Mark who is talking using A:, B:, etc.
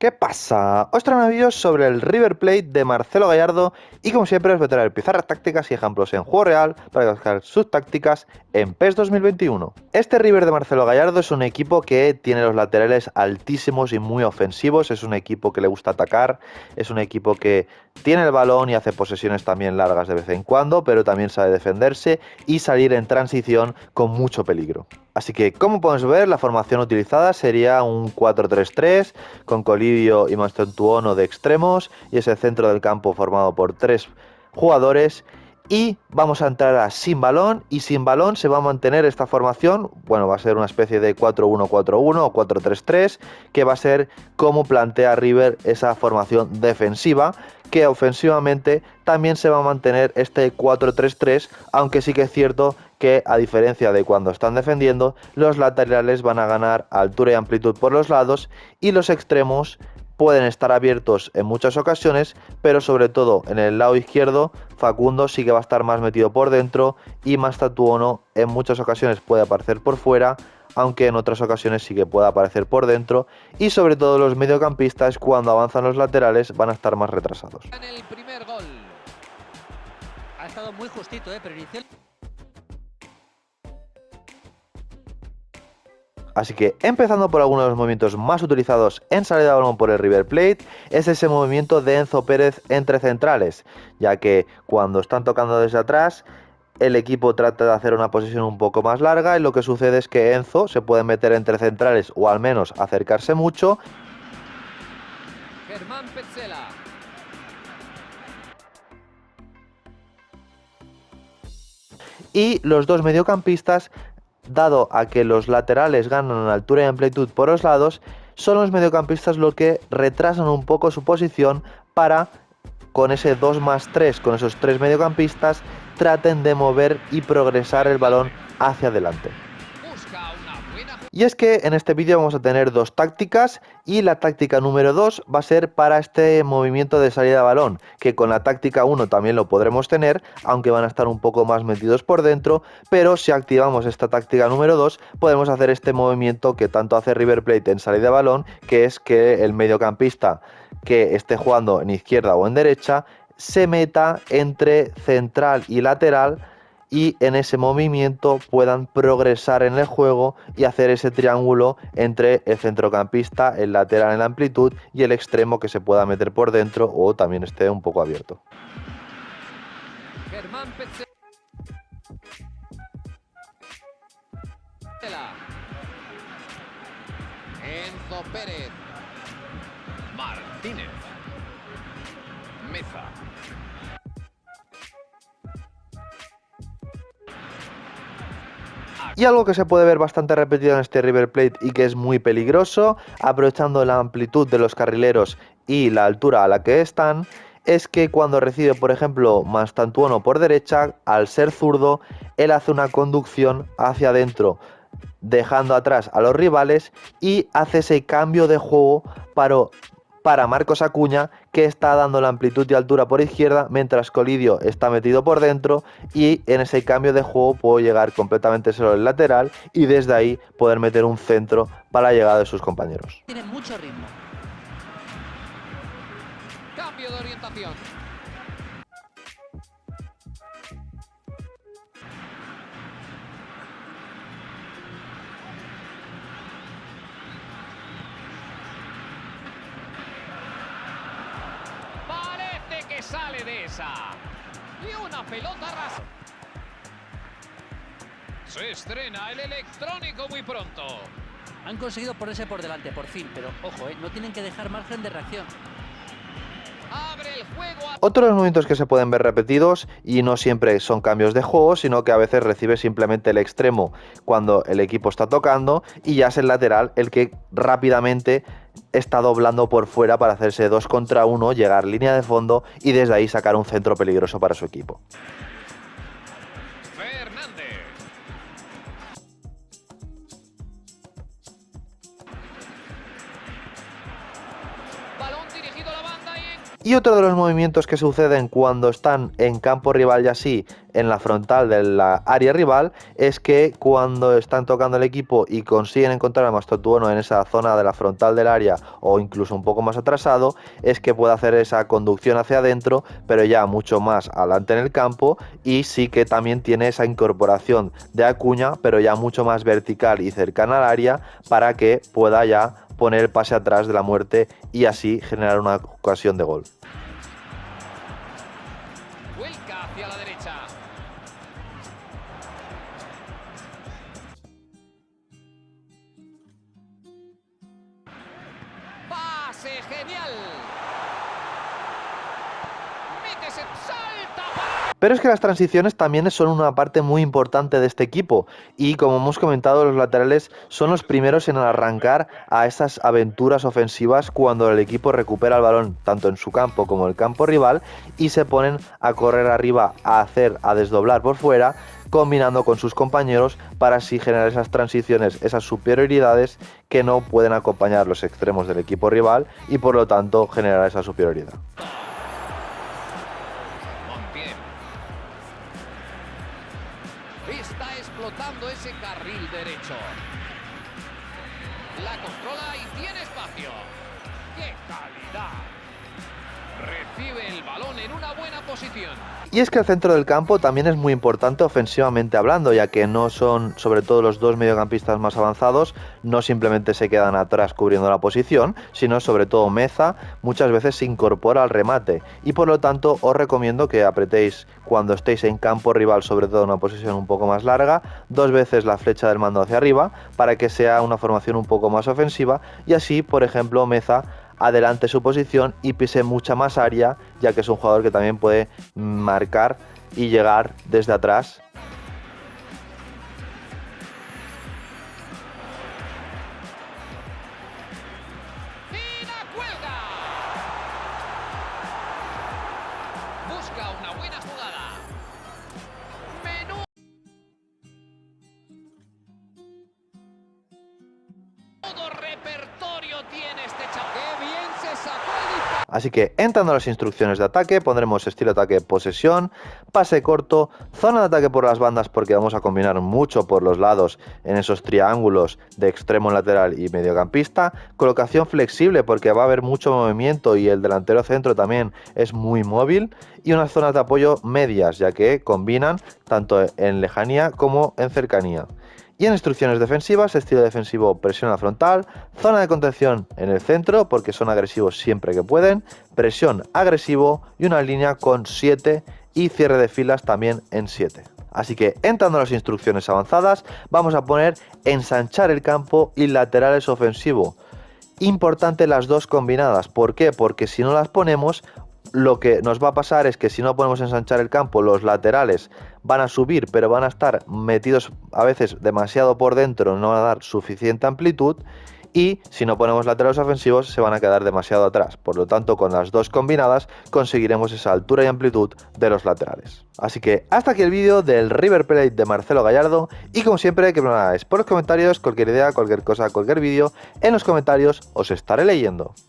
A: ¿Qué pasa? Os traigo vídeos sobre el River Plate de Marcelo Gallardo y como siempre os voy a traer pizarras tácticas y ejemplos en juego real para que buscar sus tácticas en PES 2021. Este River de Marcelo Gallardo es un equipo que tiene los laterales altísimos y muy ofensivos, es un equipo que le gusta atacar, es un equipo que tiene el balón y hace posesiones también largas de vez en cuando, pero también sabe defenderse y salir en transición con mucho peligro. Así que, como podemos ver, la formación utilizada sería un 4-3-3 con Colidio y Mastantuono de extremos y ese centro del campo formado por 3 jugadores. Y vamos a entrar a sin balón y sin balón se va a mantener esta formación, bueno, va a ser una especie de 4-1-4-1 o 4-3-3, que va a ser como plantea River esa formación defensiva, que ofensivamente también se va a mantener este 4-3-3, aunque sí que es cierto que a diferencia de cuando están defendiendo, los laterales van a ganar altura y amplitud por los lados y los extremos pueden estar abiertos en muchas ocasiones, pero sobre todo en el lado izquierdo, Facundo sí que va a estar más metido por dentro y Mastantuono en muchas ocasiones puede aparecer por fuera, aunque en otras ocasiones sí que puede aparecer por dentro, y sobre todo los mediocampistas cuando avanzan los laterales van a estar más retrasados.
B: En el primer gol.
C: Ha estado muy justito, pero inició.
A: Así que empezando por algunos de los movimientos más utilizados en salida de balón por el River Plate, es ese movimiento de Enzo Pérez entre centrales, ya que cuando están tocando desde atrás, el equipo trata de hacer una posición un poco más larga y lo que sucede es que Enzo se puede meter entre centrales o al menos acercarse mucho.
B: Germán Petzela.
A: Y los dos mediocampistas, dado a que los laterales ganan en altura y amplitud por los lados, son los mediocampistas los que retrasan un poco su posición para, con ese 2+3, con esos 3 mediocampistas, traten de mover y progresar el balón hacia adelante.
B: Busca una buena.
A: Y es que en este vídeo vamos a tener dos tácticas y la táctica número 2 va a ser para este movimiento de salida de balón, que con la táctica 1 también lo podremos tener, aunque van a estar un poco más metidos por dentro, pero si activamos esta táctica número 2 podemos hacer este movimiento que tanto hace River Plate en salida de balón, que es que el mediocampista que esté jugando en izquierda o en derecha se meta entre central y lateral y en ese movimiento puedan progresar en el juego y hacer ese triángulo entre el centrocampista, el lateral en la amplitud y el extremo que se pueda meter por dentro o también esté un poco abierto.
B: Germán Petzela. Enzo Pérez. Martínez. Meza.
A: Y algo que se puede ver bastante repetido en este River Plate y que es muy peligroso, aprovechando la amplitud de los carrileros y la altura a la que están, es que cuando recibe, por ejemplo, Mastantuono por derecha, al ser zurdo, él hace una conducción hacia adentro, dejando atrás a los rivales y hace ese cambio de juego para Marcos Acuña, que está dando la amplitud y altura por izquierda, mientras Colidio está metido por dentro, y en ese cambio de juego puedo llegar completamente solo al lateral y desde ahí poder meter un centro para la llegada de sus compañeros.
C: Tiene mucho ritmo.
B: Cambio de orientación. Parece que sale de esa. Y una pelota rasa. Se estrena el electrónico muy pronto.
C: Han conseguido ponerse por delante, por fin, pero ojo, no tienen que dejar margen de reacción.
B: Abre el juego a...
A: Otro de los movimientos que se pueden ver repetidos, y no siempre son cambios de juego, sino que a veces recibe simplemente el extremo cuando el equipo está tocando y ya es el lateral el que rápidamente está doblando por fuera para hacerse 2 contra 1, llegar línea de fondo y desde ahí sacar un centro peligroso para su equipo.
B: Fernández. Balón dirigido a la banda
A: Y otro de los movimientos que suceden cuando están en campo rival y así en la frontal de la área rival es que cuando están tocando el equipo y consiguen encontrar a Mastotuono en esa zona de la frontal del área o incluso un poco más atrasado, es que puede hacer esa conducción hacia adentro, pero ya mucho más adelante en el campo, y sí que también tiene esa incorporación de Acuña, pero ya mucho más vertical y cercana al área, para que pueda ya poner el pase atrás de la muerte y así generar una ocasión de gol.
B: Vuelca hacia la derecha. Pase genial. Métese, salta.
A: Pero es que las transiciones también son una parte muy importante de este equipo y, como hemos comentado, los laterales son los primeros en arrancar a esas aventuras ofensivas cuando el equipo recupera el balón tanto en su campo como en el campo rival y se ponen a correr arriba, a desdoblar por fuera, combinando con sus compañeros para así generar esas transiciones, esas superioridades que no pueden acompañar los extremos del equipo rival y por lo tanto generar esa superioridad.
B: Está explotando ese carril derecho. La controla y tiene espacio. ¡Qué calidad! Recibe el balón en una buena posición.
A: Y es que el centro del campo también es muy importante ofensivamente hablando, ya que no son, sobre todo los dos mediocampistas más avanzados, no simplemente se quedan atrás cubriendo la posición, sino sobre todo Meza muchas veces se incorpora al remate y por lo tanto os recomiendo que apretéis cuando estéis en campo rival, sobre todo en una posición un poco más larga, 2 veces la flecha del mando hacia arriba para que sea una formación un poco más ofensiva y así, por ejemplo, Meza adelante su posición y pise mucha más área, ya que es un jugador que también puede marcar y llegar desde atrás.
B: ¡Y la cuelga! Busca una buena jugada. Menudo repertorio tiene este chaval. ¡Qué bien se sacó el disparo!
A: Así que entrando a las instrucciones de ataque, pondremos estilo de ataque posesión, pase corto, zona de ataque por las bandas porque vamos a combinar mucho por los lados en esos triángulos de extremo, lateral y mediocampista, colocación flexible porque va a haber mucho movimiento y el delantero centro también es muy móvil, y unas zonas de apoyo medias ya que combinan tanto en lejanía como en cercanía. Y en instrucciones defensivas, estilo defensivo presión a la frontal, zona de contención en el centro porque son agresivos siempre que pueden, presión agresivo y una línea con 7 y cierre de filas también en 7. Así que entrando a las instrucciones avanzadas, vamos a poner ensanchar el campo y laterales ofensivo. Importante las dos combinadas, ¿por qué? Porque si no las ponemos, lo que nos va a pasar es que si no podemos ensanchar el campo, los laterales van a subir, pero van a estar metidos a veces demasiado por dentro, no van a dar suficiente amplitud, y si no ponemos laterales ofensivos se van a quedar demasiado atrás. Por lo tanto, con las dos combinadas conseguiremos esa altura y amplitud de los laterales. Así que hasta aquí el vídeo del River Plate de Marcelo Gallardo, y como siempre, que me lo hagáis por los comentarios, cualquier idea, cualquier cosa, cualquier vídeo, en los comentarios os estaré leyendo.